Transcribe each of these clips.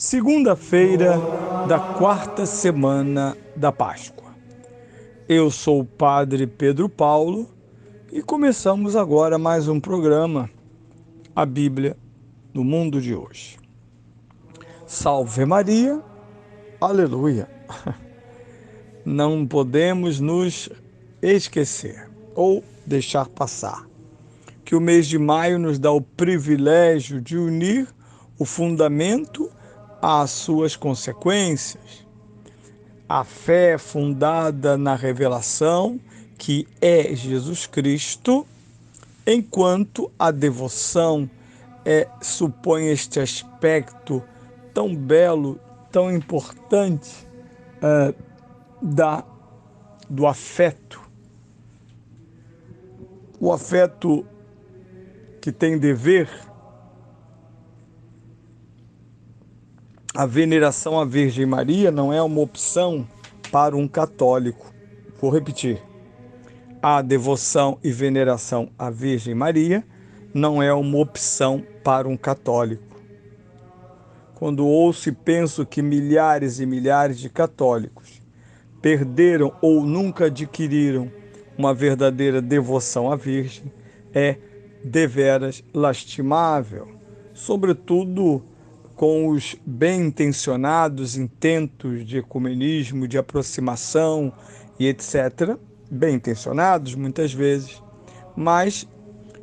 Segunda-feira da quarta semana da Páscoa. Eu sou o Padre Pedro Paulo e começamos agora mais um programa, a Bíblia no Mundo de Hoje. Salve Maria, aleluia! Não podemos nos esquecer ou deixar passar que o mês de maio nos dá o privilégio de unir o fundamento às suas consequências. A fé fundada na revelação, que é Jesus Cristo, enquanto a devoção supõe este aspecto tão belo, tão importante do afeto. O afeto que tem dever, a veneração à Virgem Maria não é uma opção para um católico. Vou repetir. A devoção e veneração à Virgem Maria não é uma opção para um católico. Quando ouço e penso que milhares e milhares de católicos perderam ou nunca adquiriram uma verdadeira devoção à Virgem, é deveras lastimável, sobretudo com os bem-intencionados intentos de ecumenismo, de aproximação e etc., bem-intencionados muitas vezes, mas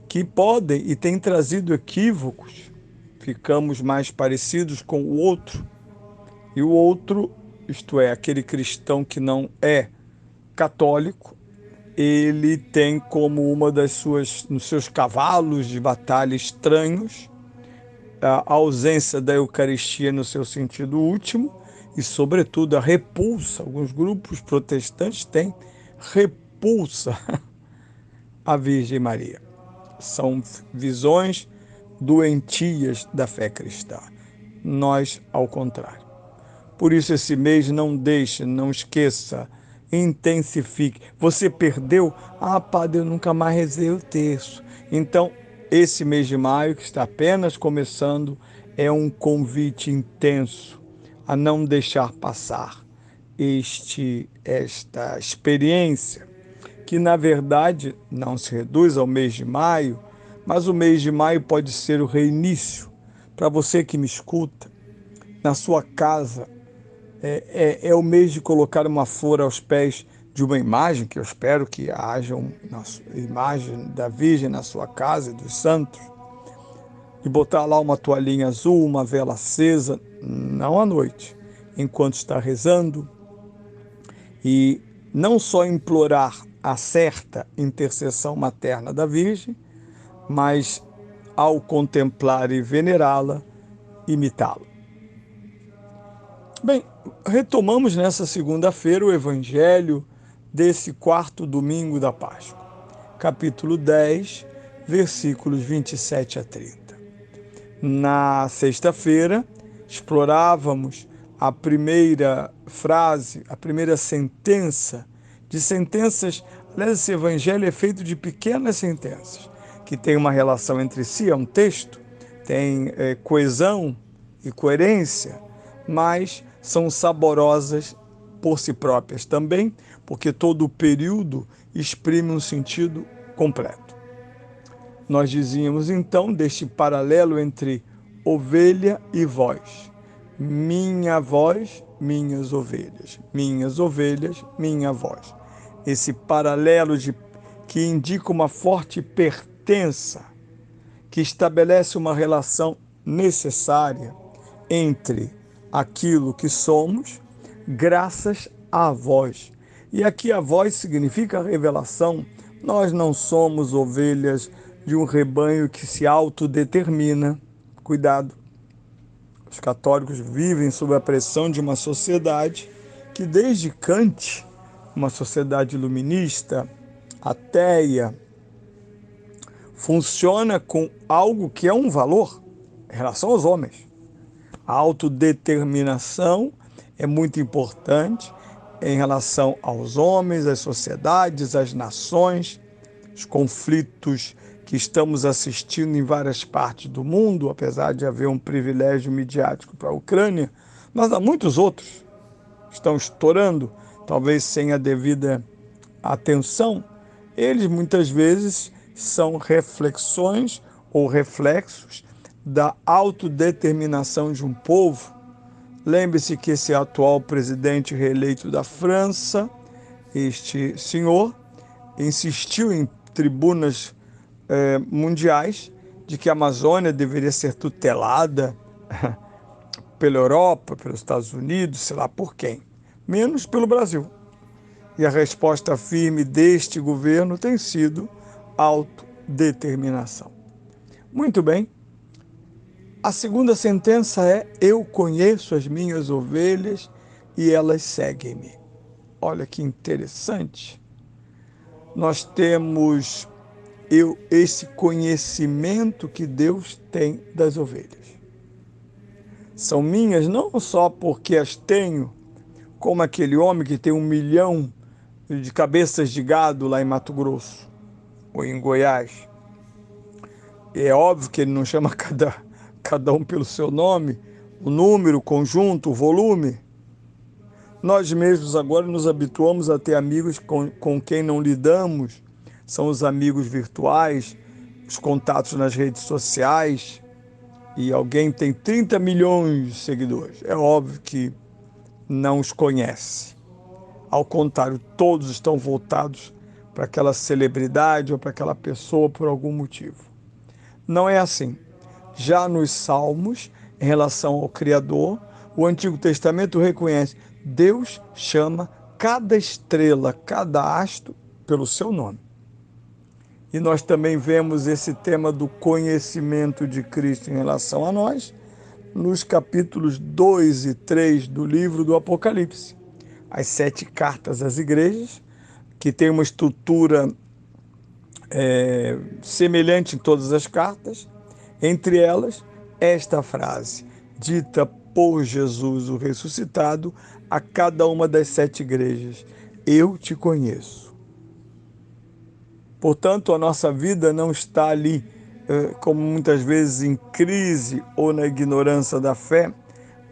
que podem e têm trazido equívocos. Ficamos mais parecidos com o outro, e o outro, isto é, aquele cristão que não é católico, ele tem como nos seus cavalos de batalha estranhos, a ausência da Eucaristia no seu sentido último e, sobretudo, a repulsa. Alguns grupos protestantes têm repulsa à Virgem Maria. São visões doentias da fé cristã. Nós, ao contrário. Por isso, esse mês não deixe, não esqueça, intensifique. Você perdeu? Ah, padre, eu nunca mais rezei o terço. Então, esse mês de maio, que está apenas começando, é um convite intenso a não deixar passar esta experiência, que na verdade não se reduz ao mês de maio, mas o mês de maio pode ser o reinício. Para você que me escuta, na sua casa, é o mês de colocar uma flor aos pés de uma imagem, que eu espero que haja uma imagem da Virgem na sua casa e dos santos, e botar lá uma toalhinha azul, uma vela acesa, não à noite, enquanto está rezando, e não só implorar a certa intercessão materna da Virgem, mas ao contemplar e venerá-la, imitá-la. Bem, retomamos nessa segunda-feira o Evangelho desse quarto domingo da Páscoa, capítulo 10, versículos 27 a 30. Na sexta-feira, explorávamos a primeira frase, a primeira sentença, de sentenças. Aliás, esse Evangelho é feito de pequenas sentenças, que têm uma relação entre si, é um texto, tem coesão e coerência, mas são saborosas por si próprias também, porque todo o período exprime um sentido completo. Nós dizíamos então deste paralelo entre ovelha e voz. Minha voz, minhas ovelhas. Minhas ovelhas, minha voz. Esse paralelo que indica uma forte pertença, que estabelece uma relação necessária entre aquilo que somos, graças à voz. E aqui a voz significa a revelação. Nós não somos ovelhas de um rebanho que se autodetermina. Cuidado. Os católicos vivem sob a pressão de uma sociedade que, desde Kant, uma sociedade iluminista, ateia, funciona com algo que é um valor em relação aos homens. A autodeterminação é muito importante em relação aos homens, às sociedades, às nações, os conflitos que estamos assistindo em várias partes do mundo, apesar de haver um privilégio midiático para a Ucrânia, mas há muitos outros que estão estourando, talvez sem a devida atenção. Eles muitas vezes são reflexões ou reflexos da autodeterminação de um povo. Lembre-se que esse atual presidente reeleito da França, este senhor, insistiu em tribunas mundiais de que a Amazônia deveria ser tutelada pela Europa, pelos Estados Unidos, sei lá por quem, menos pelo Brasil. E a resposta firme deste governo tem sido autodeterminação. Muito bem. A segunda sentença é: eu conheço as minhas ovelhas e elas seguem-me. Olha que interessante. Nós temos esse conhecimento que Deus tem das ovelhas. São minhas não só porque as tenho, como aquele homem que tem 1 milhão de cabeças de gado lá em Mato Grosso ou em Goiás. É óbvio que ele não chama cada um pelo seu nome, o número, o conjunto, o volume. Nós mesmos agora nos habituamos a ter amigos com quem não lidamos, são os amigos virtuais, os contatos nas redes sociais, e alguém tem 30 milhões de seguidores. É óbvio que não os conhece. Ao contrário, todos estão voltados para aquela celebridade ou para aquela pessoa por algum motivo. Não é assim. Já nos Salmos, em relação ao Criador, o Antigo Testamento reconhece: Deus chama cada estrela, cada astro pelo seu nome. E nós também vemos esse tema do conhecimento de Cristo em relação a nós, nos capítulos 2 e 3 do livro do Apocalipse. As 7 cartas às igrejas, que tem uma estrutura semelhante em todas as cartas, entre elas esta frase, dita por Jesus, o ressuscitado, a cada uma das 7 igrejas: eu te conheço. Portanto, a nossa vida não está ali, como muitas vezes, em crise ou na ignorância da fé.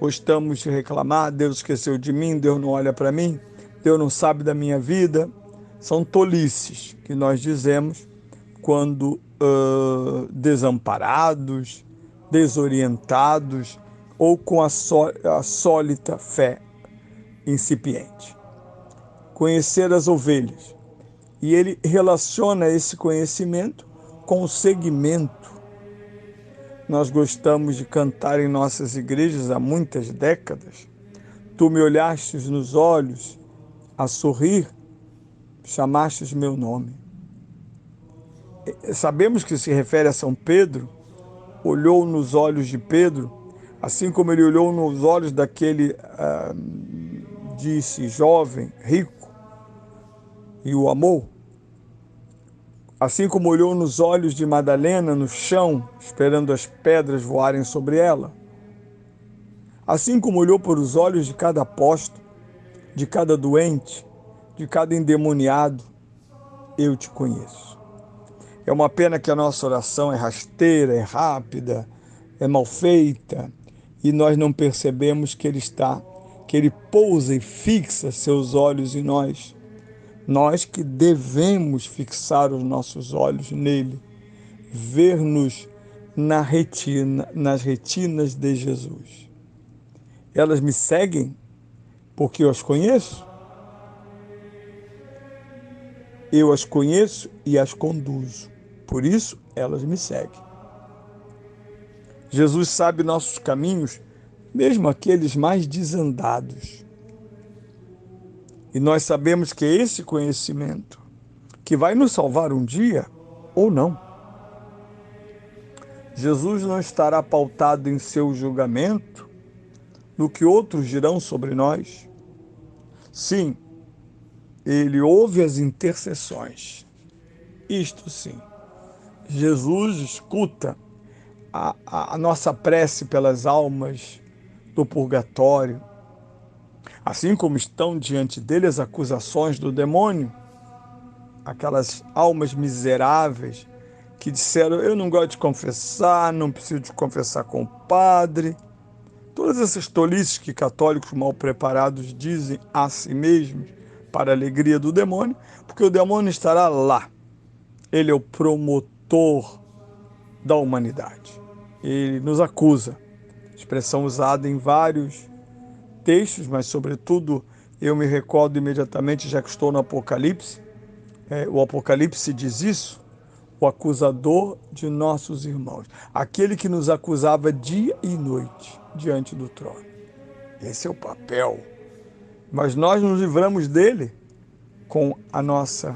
Gostamos de reclamar: Deus esqueceu de mim, Deus não olha para mim, Deus não sabe da minha vida. São tolices que nós dizemos quando desamparados, desorientados ou com a sólita fé incipiente. Conhecer as ovelhas. E ele relaciona esse conhecimento com o segmento. Nós gostamos de cantar em nossas igrejas há muitas décadas: tu me olhastes nos olhos, a sorrir, chamastes meu nome. Sabemos que se refere a São Pedro, olhou nos olhos de Pedro, assim como ele olhou nos olhos daquele, disse, jovem, rico, e o amou. Assim como olhou nos olhos de Madalena no chão, esperando as pedras voarem sobre ela. Assim como olhou por os olhos de cada apóstolo, de cada doente, de cada endemoniado: eu te conheço. É uma pena que a nossa oração é rasteira, é rápida, é mal feita, e nós não percebemos que ele pousa e fixa seus olhos em nós. Nós que devemos fixar os nossos olhos nele, ver-nos nas retinas de Jesus. Elas me seguem porque eu as conheço. Eu as conheço e as conduzo. Por isso, elas me seguem. Jesus sabe nossos caminhos, mesmo aqueles mais desandados. E nós sabemos que é esse conhecimento que vai nos salvar um dia ou não. Jesus não estará pautado em seu julgamento, no que outros dirão sobre nós. Sim, ele ouve as intercessões. Isto sim. Jesus escuta a nossa prece pelas almas do purgatório, assim como estão diante dele as acusações do demônio, aquelas almas miseráveis que disseram: eu não gosto de confessar, não preciso de confessar com o padre. Todas essas tolices que católicos mal preparados dizem a si mesmos para a alegria do demônio, porque o demônio estará lá. Ele é o promotor da humanidade. Ele nos acusa. Expressão usada em vários textos, mas sobretudo eu me recordo imediatamente, já que estou no Apocalipse. O Apocalipse diz isso: o acusador de nossos irmãos, aquele que nos acusava dia e noite diante do trono. Esse é o papel. Mas nós nos livramos dele com a nosso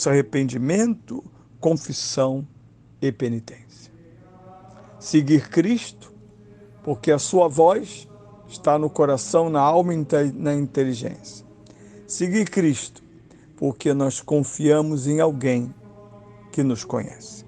arrependimento, confissão e penitência. Seguir Cristo, porque a sua voz está no coração, na alma e na inteligência. Seguir Cristo, porque nós confiamos em alguém que nos conhece.